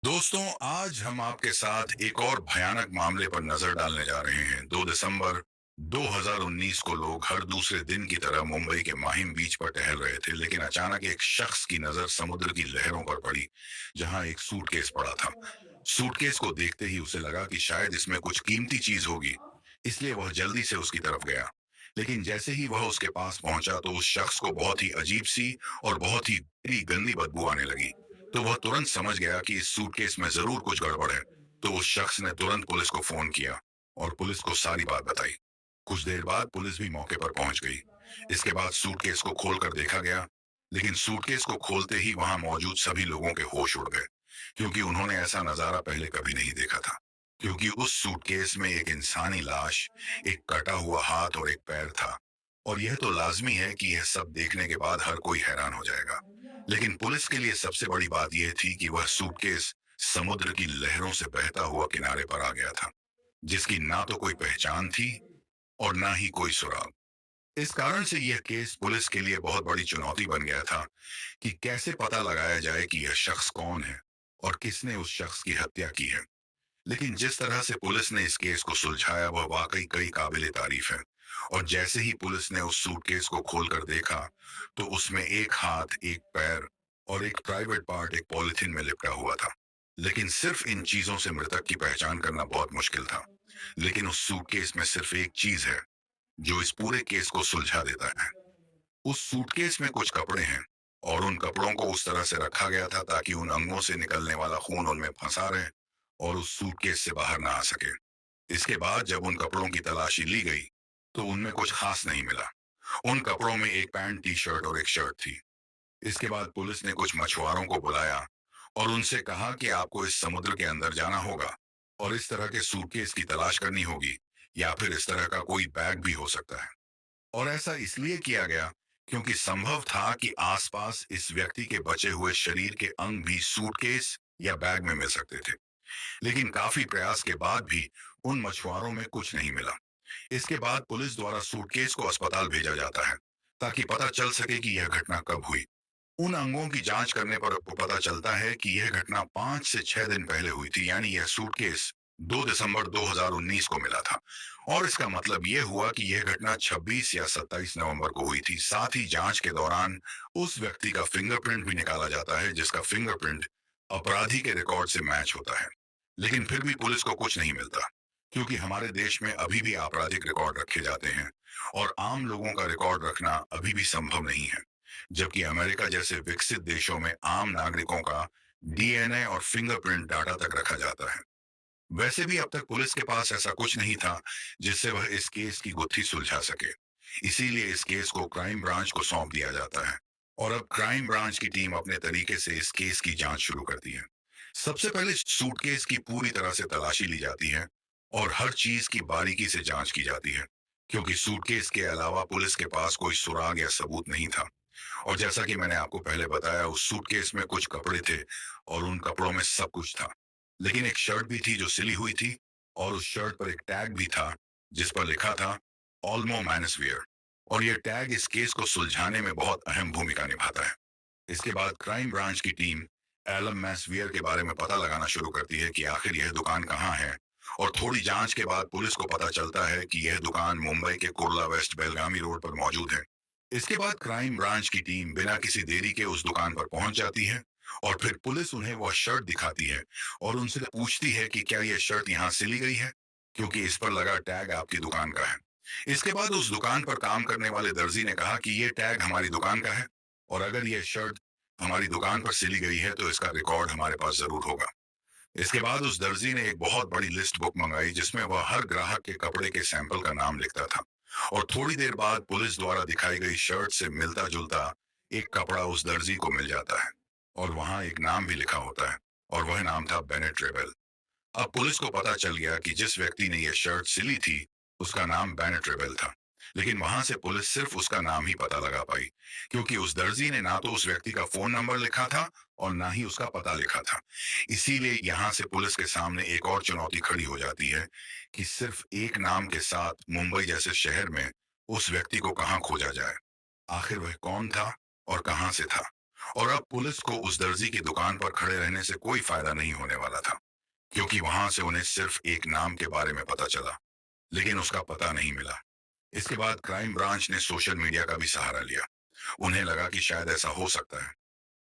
दोस्तों, आज हम आपके साथ एक और भयानक मामले पर नजर डालने जा रहे हैं। 2 दिसंबर 2019 को लोग हर दूसरे दिन की तरह मुंबई के माहिम बीच पर टहल रहे थे, लेकिन अचानक एक शख्स की नजर समुद्र की लहरों पर पड़ी, जहां एक सूटकेस पड़ा था। सूटकेस को देखते ही उसे लगा कि शायद इसमें कुछ कीमती चीज होगी, इसलिए वह जल्दी से उसकी तरफ गया। लेकिन जैसे ही वह उसके पास पहुंचा, तो उस शख्स को बहुत ही अजीब सी और बहुत ही गंदी बदबू आने लगी। तो वह तुरंत समझ गया कि इस सूटकेस में जरूर कुछ गड़बड़ है। तो उस शख्स ने तुरंत पुलिस को फोन किया और पुलिस को सारी बात बताई। कुछ देर बाद पुलिस भी मौके पर पहुंच गई। इसके बाद सूटकेस को खोलकर देखा गया, लेकिन सूटकेस को खोलते ही वहां मौजूद सभी लोगों के होश उड़ गए, क्योंकि उन्होंने ऐसा नजारा पहले कभी नहीं देखा था। क्योंकि उस सूटकेस में एक इंसानी लाश, एक कटा हुआ हाथ और एक पैर था। और यह तो लाजमी है कि यह सब देखने के बाद हर कोई हैरान हो जाएगा। लेकिन पुलिस के लिए सबसे बड़ी बात यह थी कि वह सूटकेस समुद्र की लहरों से बहता हुआ किनारे पर आ गया था, जिसकी ना तो कोई पहचान थी और ना ही कोई सुराग। इस कारण से यह केस पुलिस के लिए बहुत बड़ी चुनौती बन गया था कि कैसे पता लगाया जाए कि यह शख्स कौन है और किसने उस शख्स की हत्या की है। लेकिन जिस तरह से पुलिस ने इस केस को सुलझाया, वह वाकई कई काबिले तारीफ है। और जैसे ही पुलिस ने उस सूटकेस को खोलकर देखा, तो उसमें एक हाथ, एक पैर और एक प्राइवेट पार्ट एक पॉलिथीन में लिपटा हुआ था। लेकिन सिर्फ इन चीजों से मृतक की पहचान करना बहुत मुश्किल था। लेकिन उस सूटकेस में सिर्फ एक चीज है जो इस पूरे केस को सुलझा देता है। उस सूटकेस में कुछ कपड़े हैं, और उन कपड़ों को उस तरह से रखा गया था ताकि उन अंगों से निकलने वाला खून उनमें फंसा रहे और उस सूटकेस से बाहर ना आ सके। इसके बाद जब उन कपड़ों की तलाशी ली गई, तो उनमें कुछ खास नहीं मिला। उन कपड़ों में एक पैंट, टी शर्ट और एक शर्ट थी। इसके बाद पुलिस ने कुछ मछुआरों को बुलाया और उनसे कहा कि आपको इस समुद्र के अंदर जाना होगा और इस तरह के सूटकेस की तलाश करनी होगी, या फिर इस तरह का कोई बैग भी हो सकता है। और ऐसा इसलिए किया गया क्योंकि संभव था कि आसपास इस व्यक्ति के बचे हुए शरीर के अंग भी सूटकेस या बैग में मिल सकते थे। लेकिन काफी प्रयास के बाद भी उन मछुआरों में कुछ नहीं मिला। इसके बाद पुलिस द्वारा सूटकेस को अस्पताल भेजा जाता है, ताकि पता चल सके कि यह घटना कब हुई। उन अंगों की जांच करने पर आपको पता चलता है कि यह घटना 5 से 6 दिन पहले हुई थी, यानी यह सूटकेस 2 दिसंबर 2019 को मिला था। और इसका मतलब यह हुआ कि यह घटना 26 या 27 नवंबर को हुई थी। साथ ही जांच के दौरान उस व्यक्ति का फिंगरप्रिंट भी निकाला जाता है, जिसका फिंगरप्रिंट अपराधी के रिकॉर्ड से मैच होता है। लेकिन फिर भी पुलिस को कुछ नहीं मिलता, क्योंकि हमारे देश में अभी भी आपराधिक रिकॉर्ड रखे जाते हैं और आम लोगों का रिकॉर्ड रखना अभी भी संभव नहीं है। जबकि अमेरिका जैसे विकसित देशों में आम नागरिकों का डीएनए और फिंगरप्रिंट डाटा तक रखा जाता है। वैसे भी अब तक पुलिस के पास ऐसा कुछ नहीं था जिससे वह इस केस की गुत्थी सुलझा सके। इसीलिए इस केस को क्राइम ब्रांच को सौंप दिया जाता है, और अब क्राइम ब्रांच की टीम अपने तरीके से इस केस की जांच शुरू करती है। सबसे पहले सूटकेस की पूरी तरह से तलाशी ली जाती है और हर चीज की बारीकी से जांच की जाती है, क्योंकि सूटकेस के अलावा पुलिस के पास कोई सुराग या सबूत नहीं था। और जैसा कि मैंने आपको पहले बताया, उस सूटकेस में कुछ कपड़े थे और उन कपड़ों में सब कुछ था। लेकिन एक शर्ट भी थी जो सिली हुई थी, और उस शर्ट पर एक टैग भी था जिस पर लिखा था ऑल्मो मैनसवियर। और यह टैग इस केस को सुलझाने में बहुत अहम भूमिका निभाता है। इसके बाद क्राइम ब्रांच की टीम एलम मैसवियर के बारे में पता लगाना शुरू करती है कि आखिर यह दुकान कहाँ है। और थोड़ी जांच के बाद पुलिस को पता चलता है कि यह दुकान मुंबई के कुर्ला वेस्ट बेलगामी रोड पर मौजूद है। इसके बाद क्राइम ब्रांच की टीम बिना किसी देरी के उस दुकान पर पहुंच जाती है, और फिर पुलिस उन्हें वह शर्ट दिखाती है और उनसे पूछती है कि क्या यह शर्ट यहाँ सिली गई है, क्योंकि इस पर लगा टैग आपकी दुकान का है। इसके बाद उस दुकान पर काम करने वाले दर्जी ने कहा कि यह टैग हमारी दुकान का है, और अगर यह शर्ट हमारी दुकान पर सिली गई है तो इसका रिकॉर्ड हमारे पास जरूर होगा। इसके बाद उस दर्जी ने एक बहुत बड़ी लिस्ट बुक मंगाई, जिसमें वह हर ग्राहक के कपड़े के सैंपल का नाम लिखता था। और थोड़ी देर बाद पुलिस द्वारा दिखाई गई शर्ट से मिलता जुलता एक कपड़ा उस दर्जी को मिल जाता है, और वहां एक नाम भी लिखा होता है, और वह नाम था बेनेट रेबेल। अब पुलिस को पता चल गया कि जिस व्यक्ति ने यह शर्ट सिली थी, उसका नाम बेनेट रेबेल था। लेकिन वहां से पुलिस सिर्फ उसका नाम ही पता लगा पाई, क्योंकि उस दर्जी ने ना तो उस व्यक्ति का फोन नंबर लिखा था और ना ही उसका पता लिखा था। इसीलिए यहां से पुलिस के सामने एक और चुनौती खड़ी हो जाती है कि सिर्फ एक नाम के साथ मुंबई जैसे शहर में उस व्यक्ति को कहाँ खोजा जाए। आखिर वह कौन था और कहां से था, और अब पुलिस को उस दर्जी की दुकान पर खड़े रहने से कोई फायदा नहीं होने वाला था, क्योंकि वहां से उन्हें सिर्फ एक नाम के बारे में पता चला, लेकिन उसका पता नहीं मिला। इसके बाद क्राइम ब्रांच ने सोशल मीडिया का भी सहारा लिया। उन्हें लगा कि शायद ऐसा हो सकता है,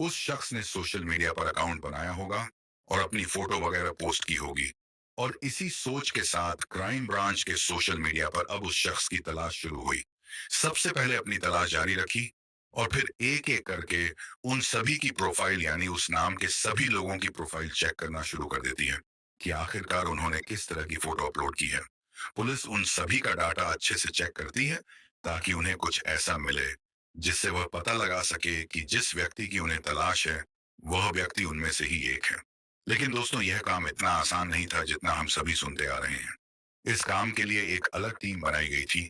उस शख्स ने सोशल मीडिया पर अकाउंट बनाया होगा और अपनी फोटो वगैरह पोस्ट की होगी। और इसी सोच के साथ क्राइम ब्रांच के सोशल मीडिया पर अब उस शख्स की तलाश शुरू हुई। सबसे पहले अपनी तलाश जारी रखी और फिर एक एक करके उन सभी की प्रोफाइल, यानी उस नाम के सभी लोगों की प्रोफाइल चेक करना शुरू कर देती है कि आखिरकार उन्होंने किस तरह की फोटो अपलोड की है। पुलिस उन सभी का डाटा अच्छे से चेक करती है ताकि उन्हें कुछ ऐसा मिले जिससे वह पता लगा सके कि जिस व्यक्ति की उन्हें तलाश है वह व्यक्ति उनमें से ही एक है। लेकिन दोस्तों, यह काम इतना आसान नहीं था जितना हम सभी सुनते आ रहे हैं। इस काम के लिए एक अलग टीम बनाई गई थी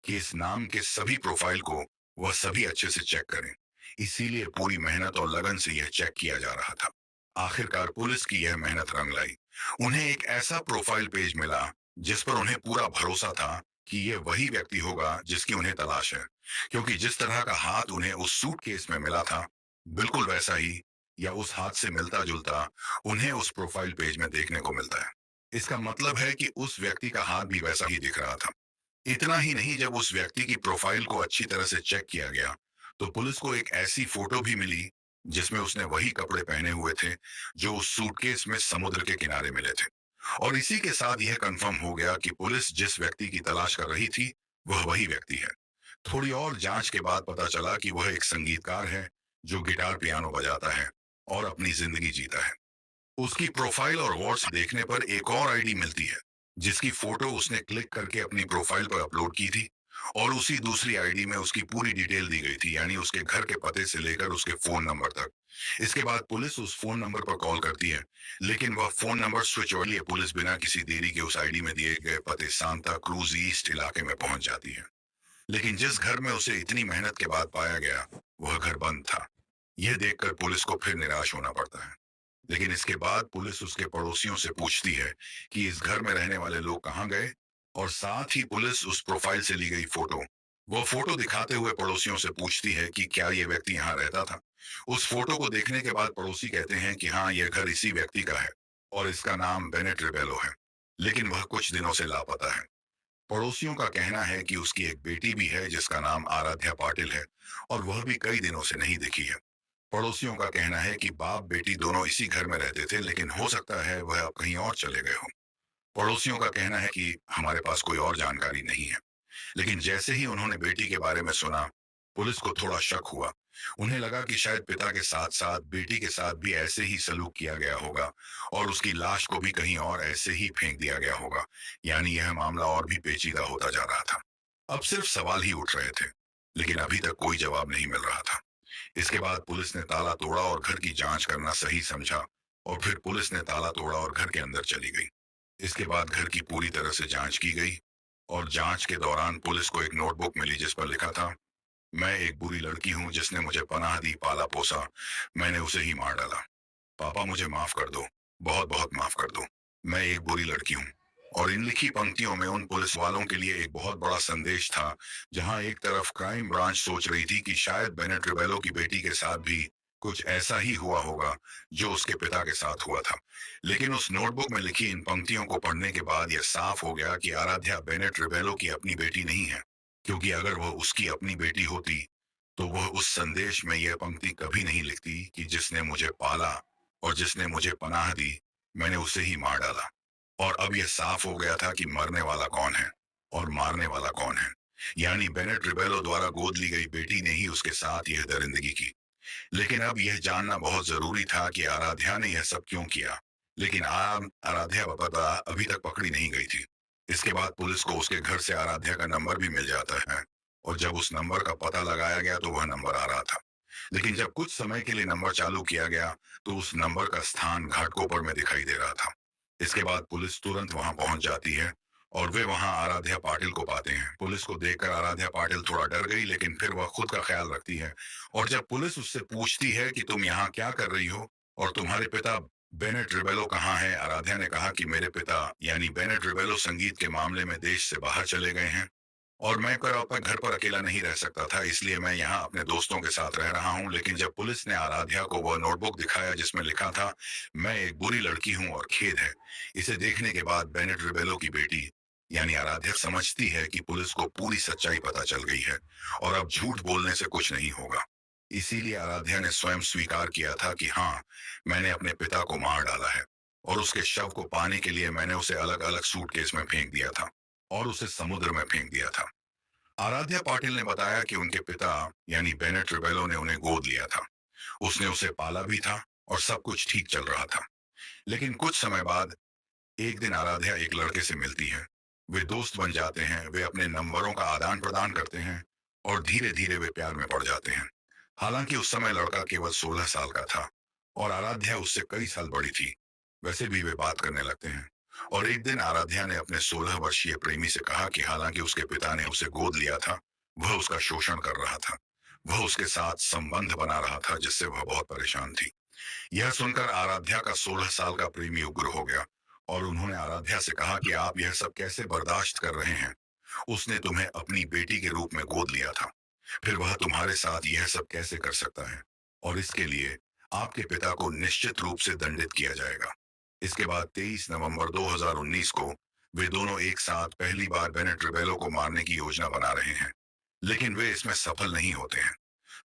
कि इस नाम के सभी प्रोफाइल को वह सभी अच्छे से चेक करें। इसीलिए पूरी मेहनत और लगन से यह चेक किया जा रहा था। आखिरकार पुलिस की यह मेहनत रंग लाई। उन्हें एक ऐसा प्रोफाइल पेज मिला जिस पर उन्हें पूरा भरोसा था कि यह वही व्यक्ति होगा जिसकी उन्हें तलाश है, क्योंकि जिस तरह का हाथ उन्हें उस सूटकेस में मिला था, बिल्कुल वैसा ही या उस हाथ से मिलता जुलता उन्हें उस प्रोफाइल पेज में देखने को मिलता है। इसका मतलब है कि उस व्यक्ति का हाथ भी वैसा ही दिख रहा था। इतना ही नहीं, जब उस व्यक्ति की प्रोफाइल को अच्छी तरह से चेक किया गया तो पुलिस को एक ऐसी फोटो भी मिली जिसमें उसने वही कपड़े पहने हुए थे जो उस सूटकेस में समुद्र के किनारे मिले थे। और इसी के साथ यह कंफर्म हो गया कि पुलिस जिस व्यक्ति की तलाश कर रही थी वह वही व्यक्ति है। थोड़ी और जांच के बाद पता चला कि वह एक संगीतकार है जो गिटार पियानो बजाता है और अपनी जिंदगी जीता है। उसकी प्रोफाइल और वॉट्स देखने पर एक और आईडी मिलती है जिसकी फोटो उसने क्लिक करके अपनी प्रोफाइल पर अपलोड की थी। और उसी दूसरी आईडी में उसकी पूरी डिटेल दी गई थी, यानी उसके घर के पते से लेकर उसके फोन नंबर तक। इसके बाद पुलिस उस फोन नंबर पर कॉल करती है, लेकिन वह phone number switch off. Police बिना किसी देरी के उस आईडी में दिए गए पते सांता क्रूज ईस्ट इलाके में पहुंच जाती है। लेकिन जिस घर में उसे इतनी मेहनत के बाद पाया गया वह घर बंद था। यह देखकर पुलिस को फिर निराश होना पड़ता है। लेकिन इसके बाद पुलिस उसके पड़ोसियों से पूछती है कि इस घर में रहने वाले लोग कहाँ गए, और साथ ही पुलिस उस प्रोफाइल से ली गई फोटो, वो फोटो दिखाते हुए पड़ोसियों से पूछती है कि क्या ये व्यक्ति यहाँ रहता था। उस फोटो को देखने के बाद पड़ोसी कहते हैं कि हाँ, यह घर इसी व्यक्ति का है और इसका नाम बेनेट रिबेलो है, लेकिन वह कुछ दिनों से लापता है। पड़ोसियों का कहना है कि उसकी एक बेटी भी है जिसका नाम आराध्या पाटिल है और वह भी कई दिनों से नहीं दिखी है। पड़ोसियों का कहना है कि बाप बेटी दोनों इसी घर में रहते थे, लेकिन हो सकता है वह अब कहीं और चले गए हों। पड़ोसियों का कहना है कि हमारे पास कोई और जानकारी नहीं है। लेकिन जैसे ही उन्होंने बेटी के बारे में सुना, पुलिस को थोड़ा शक हुआ। उन्हें लगा कि शायद पिता के साथ साथ बेटी के साथ भी ऐसे ही सलूक किया गया होगा और उसकी लाश को भी कहीं और ऐसे ही फेंक दिया गया होगा। यानी यह मामला और भी पेचीदा होता जा रहा था। अब सिर्फ सवाल ही उठ रहे थे, लेकिन अभी तक कोई जवाब नहीं मिल रहा था। इसके बाद पुलिस ने ताला तोड़ा और घर की जांच करना सही समझा, और फिर पुलिस ने ताला तोड़ा और घर के अंदर चली गई। इसके बाद घर की पूरी तरह से जांच की गई और जांच के दौरान पुलिस को एक नोटबुक मिली जिस पर लिखा था, मैं एक बुरी लड़की हूं जिसने मुझे पनाह दी, पाला पोसा, मैंने उसे ही मार डाला। पापा मुझे माफ कर दो, बहुत बहुत माफ कर दो, मैं एक बुरी लड़की हूँ। और इन लिखी पंक्तियों में उन पुलिस वालों के लिए एक बहुत बड़ा संदेश था। जहां एक तरफ क्राइम ब्रांच सोच रही थी कि शायद बेनेट रिबेलो की बेटी के साथ भी कुछ ऐसा ही हुआ होगा जो उसके पिता के साथ हुआ था, लेकिन उस नोटबुक में लिखी इन पंक्तियों को पढ़ने के बाद यह साफ हो गया कि आराध्या बेनेट रिबेलो की अपनी बेटी नहीं है, क्योंकि अगर वह उसकी अपनी बेटी होती तो वह उस संदेश में यह पंक्ति कभी नहीं लिखती कि जिसने मुझे पाला और जिसने मुझे पनाह दी, मैंने उसे ही मार डाला। और अब यह साफ हो गया था कि मरने वाला कौन है और मारने वाला कौन है। यानी बेनेट रिबेलो द्वारा गोद ली गई बेटी ने ही उसके साथ यह दरिंदगी की। लेकिन अब यह जानना बहुत जरूरी था कि आराध्या ने यह सब क्यों किया। लेकिन आराध्या पता अभी तक पकड़ी नहीं गई थी। इसके बाद पुलिस को उसके घर से आराध्या का नंबर भी मिल जाता है, और जब उस नंबर का पता लगाया गया तो वह नंबर आ रहा था। लेकिन जब कुछ समय के लिए नंबर चालू किया गया तो उस नंबर का स्थान घाटकोपर में दिखाई दे रहा था। इसके बाद पुलिस तुरंत वहां पहुंच जाती है और वे वहां आराध्या पाटिल को पाते हैं। पुलिस को देखकर आराध्या पाटिल थोड़ा डर गई, लेकिन फिर वह खुद का ख्याल रखती है। और जब पुलिस उससे पूछती है कि तुम यहाँ क्या कर रही हो और तुम्हारे पिता बेनेट रिबेलो कहाँ है, आराध्या ने कहा कि मेरे पिता यानी बेनेट रिबेलो संगीत के मामले में देश से बाहर चले गए हैं और मैं घर पर अकेला नहीं रह सकता था, इसलिए मैं यहाँ अपने दोस्तों के साथ रह रहा हूँ। लेकिन जब पुलिस ने आराध्या को वह नोटबुक दिखाया जिसमें लिखा था, मैं एक बुरी लड़की हूँ और खेद है। इसे देखने के बाद बेनेट रिबेलो की बेटी यानी आराध्या समझती है कि पुलिस को पूरी सच्चाई पता चल गई है और अब झूठ बोलने से कुछ नहीं होगा। इसीलिए आराध्या ने स्वयं स्वीकार किया था कि हाँ, मैंने अपने पिता को मार डाला है और उसके शव को पाने के लिए मैंने उसे अलग अलग सूटकेस में फेंक दिया था और उसे समुद्र में फेंक दिया था। आराध्या पाटिल ने बताया कि उनके पिता यानी बेनेट रिबेलो ने उन्हें गोद लिया था। उसने उसे पाला भी था और सब कुछ ठीक चल रहा था। लेकिन कुछ समय बाद एक दिन आराध्या एक लड़के से मिलती है। वे दोस्त बन जाते हैं, वे अपने नंबरों का आदान प्रदान करते हैं और धीरे धीरे वे प्यार में पड़ जाते हैं। हालांकि उस समय लड़का केवल 16 साल का था और आराध्या उससे कई साल बड़ी थी। वैसे भी वे बात करने लगते हैं और एक दिन आराध्या ने अपने 16 वर्षीय प्रेमी से कहा कि हालांकि उसके पिता ने उसे गोद लिया था, वह उसका शोषण कर रहा था। वह उसके साथ संबंध बना रहा था जिससे वह बहुत परेशान थी। यह सुनकर आराध्या का 16 साल का प्रेमी उग्र हो गया और उन्होंने आराध्या से कहा कि आप यह सब कैसे बर्दाश्त कर रहे हैं। उसने तुम्हें अपनी बेटी के रूप में गोद लिया था, फिर वह तुम्हारे साथ यह सब कैसे कर सकता है, और इसके लिए आपके पिता को निश्चित रूप से दंडित किया जाएगा। इसके बाद 23 नवंबर 2019 को वे दोनों एक साथ पहली बार बेनेट रिबेलो को मारने की योजना बना रहे हैं, लेकिन वे इसमें सफल नहीं होते हैं।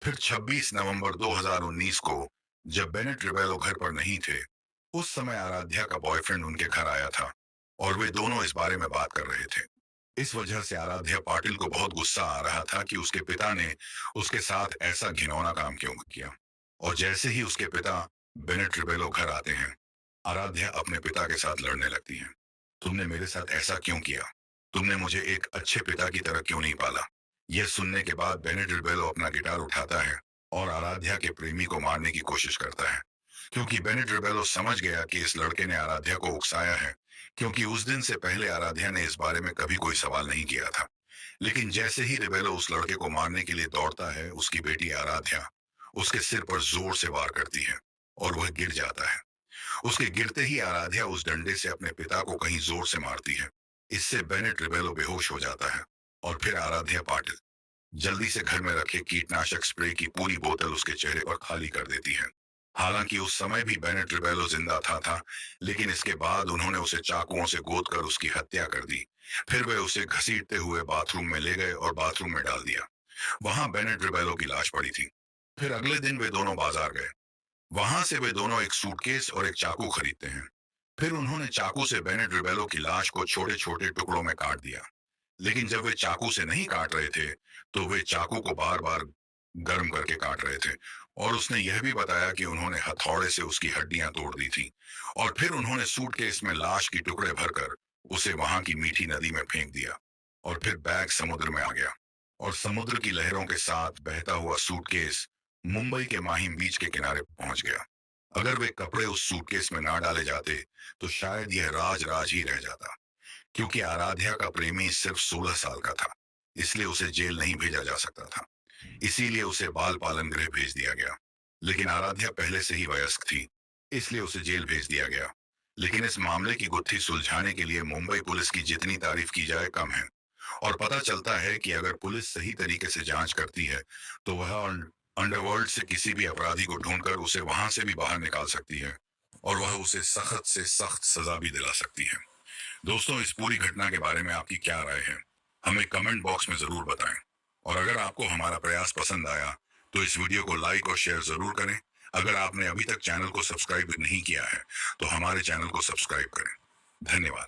फिर 26 नवंबर 2019 को जब बेनेट रिबेलो घर पर नहीं थे, उस समय आराध्या का बॉयफ्रेंड उनके घर आया था और वे दोनों इस बारे में बात कर रहे थे। इस वजह से आराध्या पाटिल को बहुत गुस्सा आ रहा था कि उसके पिता ने उसके साथ ऐसा घिनौना काम क्यों किया। और जैसे ही उसके पिता बेनेट रिबेलो घर आते हैं, आराध्या अपने पिता के साथ लड़ने लगती है। तुमने मेरे साथ ऐसा क्यों किया? तुमने मुझे एक अच्छे पिता की तरह क्यों नहीं पाला? यह सुनने के बाद बेनेट रिबेलो अपना गिटार उठाता है और आराध्या के प्रेमी को मारने की कोशिश करता है, क्योंकि बेनेट रिबेलो समझ गया कि इस लड़के ने आराध्या को उकसाया है, क्योंकि उस दिन से पहले आराध्या ने इस बारे में कभी कोई सवाल नहीं किया था। लेकिन जैसे ही रिबेलो उस लड़के को मारने के लिए दौड़ता है, उसकी बेटी आराध्या उसके सिर पर जोर से वार करती है और वह गिर जाता है। उसके गिरते ही आराध्या उस डंडे से अपने पिता को कहीं जोर से मारती है। इससे बेनेट रिबेलो बेहोश हो जाता है और फिर आराध्या पाटिल जल्दी से घर में रखे कीटनाशक स्प्रे की पूरी बोतल उसके चेहरे पर खाली कर देती है। हालांकि उस समय भी बेनेट रिबेलो जिंदा था, लेकिन इसके बाद उन्होंने उसे चाकुओं से गोद कर उसकी हत्या कर दी। फिर वे उसे घसीटते हुए बाथरूम में ले गए और बाथरूम में डाल दिया। वहां बेनेट रिबेलो की लाश पड़ी थी। फिर अगले दिन वे दोनों बाजार गए। वहां से वे दोनों एक सूटकेस और एक चाकू खरीदते हैं। फिर उन्होंने चाकू से बेनेट रिबेलो की लाश को छोटे छोटे टुकड़ों में काट दिया। लेकिन जब वे चाकू से नहीं काट रहे थे, तो वे चाकू को बार बार गर्म करके काट रहे थे। और उसने यह भी बताया कि उन्होंने हथौड़े से उसकी हड्डियां तोड़ दी थी। और फिर उन्होंने सूटकेस में लाश की टुकड़े भरकर उसे वहां की मीठी नदी में फेंक दिया। और फिर बैग समुद्र में आ गया और समुद्र की लहरों के साथ बहता हुआ सूटकेस मुंबई के माहिम बीच के किनारे पहुंच गया। अगर वे कपड़े उस सूटकेस में ना डाले जाते, तो शायद यह राज राज ही रह जाता। क्योंकि आराध्या का प्रेमी सिर्फ 16 साल का था, इसलिए उसे जेल नहीं भेजा जा सकता था। इसीलिए उसे बाल पालन गृह भेज दिया गया। लेकिन आराध्या पहले से ही वयस्क थी, इसलिए उसे जेल भेज दिया गया। लेकिन इस मामले की गुत्थी सुलझाने के लिए मुंबई पुलिस की जितनी तारीफ की जाए कम है। और पता चलता है कि अगर पुलिस सही तरीके से जांच करती है, तो वह अंडरवर्ल्ड से किसी भी अपराधी को ढूंढकर उसे वहां से भी बाहर निकाल सकती है और वह उसे सख्त से सख्त सजा भी दिला सकती है। दोस्तों, इस पूरी घटना के बारे में आपकी क्या राय है? हमें कमेंट बॉक्स में जरूर बताएं। और अगर आपको हमारा प्रयास पसंद आया, तो इस वीडियो को लाइक और शेयर जरूर करें। अगर आपने अभी तक चैनल को सब्सक्राइब नहीं किया है, तो हमारे चैनल को सब्सक्राइब करें। धन्यवाद।